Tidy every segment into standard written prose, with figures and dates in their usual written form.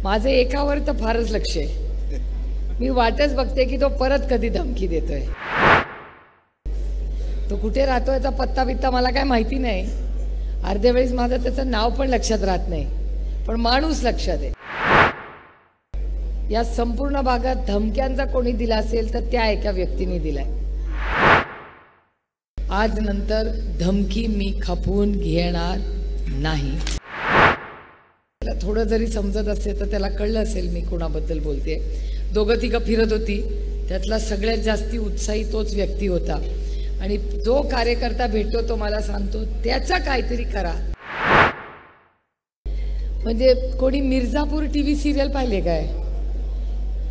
माझं एकावर तर फारच लक्ष आहे। मी वाटच बघते की तो परत कधी धमकी देतोय। तो कुठे राहतो याचा पत्ता बित्ता मला काय माहिती नाही। अर्ध्या वेळेस माझं त्याचं नाव पण लक्षात राहत नाही, पण माणूस लक्षात आहे। या संपूर्ण भागात धमक्यांचा कोणी दिला असेल तर त्या एका व्यक्तीने दिलाय। आज नंतर धमकी मी खपवून घेणार नाही। त्याला थोडं जरी समजत असेल तर त्याला कळलं असेल मी कोणाबद्दल बोलते। दोघं तिघं फिरत होती, त्यातला सगळ्यात जास्ती उत्साही तोच व्यक्ती होता। आणि जो कार्यकर्ता भेटतो तो मला सांगतो त्याचा काहीतरी करा। म्हणजे कोणी मिर्झापूर टीव्ही सिरियल पाहिले काय?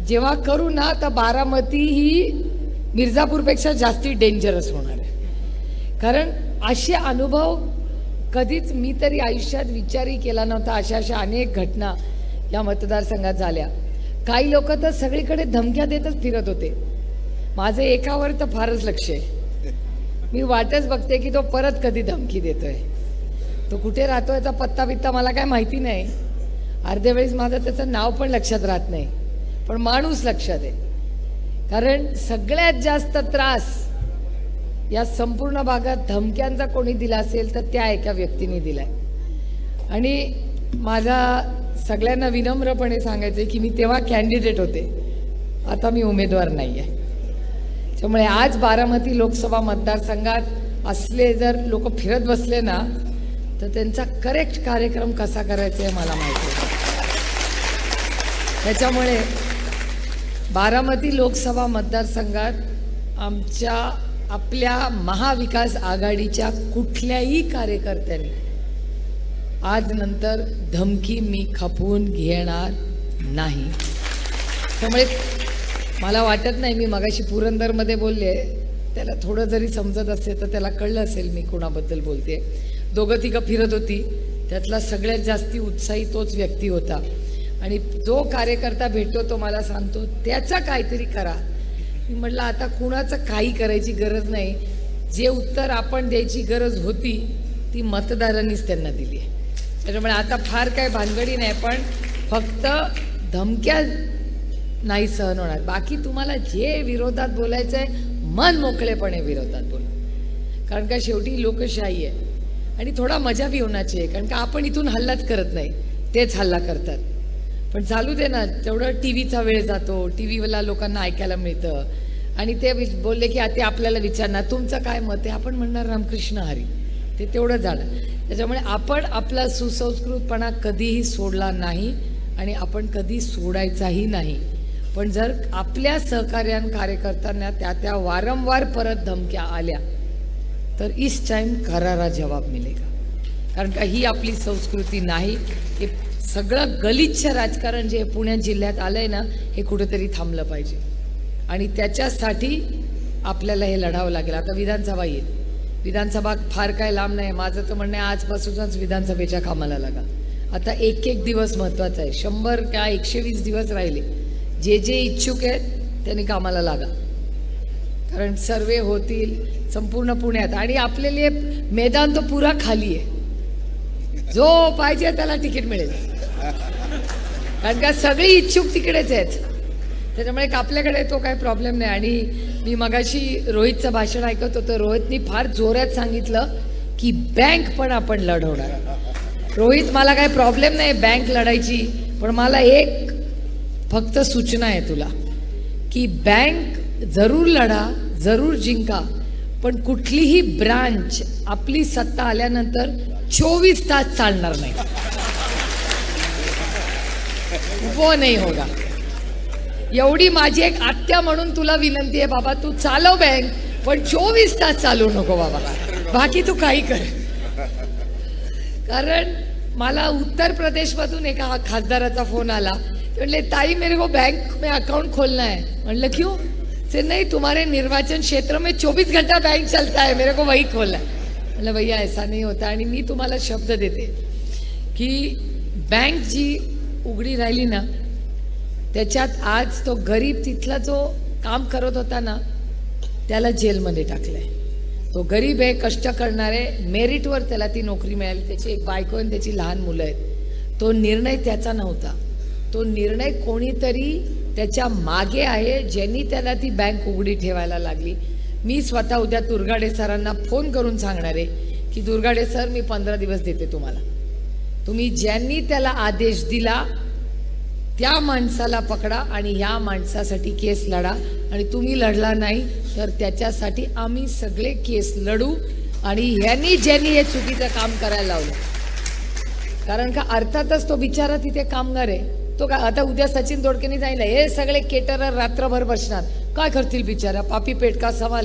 जेव्हा करू ना तर बारामती ही मिर्झापूरपेक्षा जास्ती डेंजरस होणार आहे। कारण असे अनुभव कधीच मी तरी आयुष्यात विचारही केला नव्हता। अशा अनेक घटना या मतदारसंघात झाल्या। काही लोक तर सगळीकडे धमक्या देतच फिरत होते। माझं एकावर तर फारच लक्ष आहे। मी वाटच बघते की तो परत कधी धमकी देतोय। तो कुठे राहतो याचा पत्ता बित्ता मला काय माहिती नाही। अर्ध्या वेळेस माझं त्याचं नाव पण लक्षात राहत नाही, पण माणूस लक्षात आहे। कारण सगळ्यात जास्त त्रास या संपूर्ण भागात धमक्यांचा कोणी दिला असेल तर त्या एका व्यक्तीने दिलाय। आणि माझा सगळ्यांना विनम्रपणे सांगायचं की मी तेव्हा कॅन्डिडेट होते, आता मी उमेदवार नाही आहे। त्यामुळे आज बारामती लोकसभा मतदारसंघात असले जर लोक फिरत बसले ना तर त्यांचा करेक्ट कार्यक्रम कसा करायचा आहे मला माहिती आहे। त्याच्यामुळे बारामती लोकसभा मतदारसंघात आपल्या महाविकास आघाडीच्या कुठल्याही कार्यकर्त्यांनी आज नंतर धमकी मी खपवून घेणार नाही। त्यामुळे मला वाटत नाही, मी मगाशी पुरंदरमध्ये बोलले, त्याला थोडं जरी समजत असेल तर त्याला कळलं असेल मी कोणाबद्दल बोलते। दोघं तिघं फिरत होती, त्यातला सगळ्यात जास्ती उत्साही तोच व्यक्ती होता। आणि जो कार्यकर्ता भेटतो तो मला सांगतो त्याचा काहीतरी करा। मी म्हटलं आता कुणाचं काही करायची गरज नाही। जे उत्तर आपण द्यायची गरज होती ती मतदारांनीच त्यांना दिली आहे। त्याच्यामुळे आता फार काय भानगडी नाही, पण फक्त धमक्या नाही सहन होणार। बाकी तुम्हाला जे विरोधात बोलायचं आहे मन मोकळेपणे विरोधात बोला। कारण का शेवटी लोकशाही आहे आणि थोडा मजा भी होना चाहिए। कारण का आपण इथून हल्लाच करत नाही, तेच हल्ला करतात। पण चालू दे ना, तेवढं टीव्हीचा वेळ जातो, टीव्हीला लोकांना ऐकायला मिळतं। आणि ते बोलले की ते आपल्याला विचारणार तुमचं काय मत आहे, आपण म्हणणार रामकृष्ण हरी, ते तेवढं झालं। त्याच्यामुळे आपण आपला सुसंस्कृतपणा कधीही सोडला नाही आणि आपण कधी सोडायचाही नाही। पण जर आपल्या सहकार्यां कार्यकर्त्यांना त्या वारंवार परत धमक्या आल्या तर इस टाइम करारा जवाब मिलेगा। कारण का ही आपली संस्कृती नाही। हे सगळं गलिच्छ राजकारण जे पुणे जिल्ह्यात आलंय ना, हे कुठेतरी थांबलं पाहिजे आणि त्याच्यासाठी आपल्याला हे लढावं लागेल। आता विधानसभा येईल, विधानसभा फार काय लांब नाही। माझं तर म्हणणं आहे आजपासूनच विधानसभेच्या कामाला लागा। आता एक एक दिवस महत्त्वाचा आहे, 100 का 120 दिवस राहिले। जे जे इच्छुक आहेत त्यांनी कामाला लागा, कारण सर्वे होतील संपूर्ण पुण्यात आणि आपल्याला मैदान तो पुरा खाली आहे। जो पाहिजे त्याला तिकीट मिळेल, कारण का सगळी इच्छुक तिकडेच आहेत। त्याच्यामुळे आपल्याकडे तो काही प्रॉब्लेम नाही। आणि मी मगाशी रोहितचं भाषण ऐकत होतं, रोहितनी फार जोरात सांगितलं की बँक पण आपण लढवणार। रोहित, मला काही प्रॉब्लेम नाही बँक लढायची, पण मला एक फक्त सूचना आहे तुला की बँक जरूर लढा, जरूर जिंका, पण कुठलीही ब्रांच आपली सत्ता आल्यानंतर 24 तास चालणार नाही। वो नाही होगा। एवढी माझी एक आत्या म्हणून तुला विनंती आहे बाबा, तू चालव बँक, पण 24 तास चालू नको बाबा, बाकी तू काही कर। कारण मला उत्तर प्रदेशमधून एका खासदाराचा फोन आला, म्हणले ताई मेरे को बैंक में अकाउंट खोलना है। म्हणलं क्यों? से नहीं तुम्हारे निर्वाचन क्षेत्र में 24 घंटा बैंक चलता है, मेरे को वही खोलना है। म्हणलं भैया ऐसा नहीं होता। आणि मी तुम्हाला शब्द देते की बँक जी उघडी राहिली ना, त्याच्यात आज तो गरीब तिथला जो काम करत होता ना त्याला जेलमध्ये टाकलंय। तो गरीब आहे, कष्ट करणारे, मेरिटवर त्याला ती नोकरी मिळाली, त्याची एक बायको आणि त्याची लहान मुलं आहेत। तो निर्णय त्याचा नव्हता, तो निर्णय कोणीतरी त्याच्या मागे आहे, ज्यांनी त्याला ती बँक उघडी ठेवायला लागली. मी स्वतः उद्या दुर्गाडे सरांना फोन करून सांगणार आहे की दुर्गाडे सर, मी 15 दिवस देते तुम्हाला. तुम्ही ज्यांनी त्याला आदेश दिला त्या माणसाला पकडा आणि या माणसासाठी केस लढा. आणि तुम्ही लढला नाही तर त्याच्यासाठी आम्ही सगळे केस लढू. आणि ज्यांनी हे चुकीचं काम करायला लावलं, कारण का अर्थातच तो बिचारा तिथे कामगार आहे. तो का आता उद्या सचिन दोडकेनी जाईल, हे सगळे केटरर रात्रभर बसणार, काय करतील बिचारा, पापी पेट का सवाल आहे.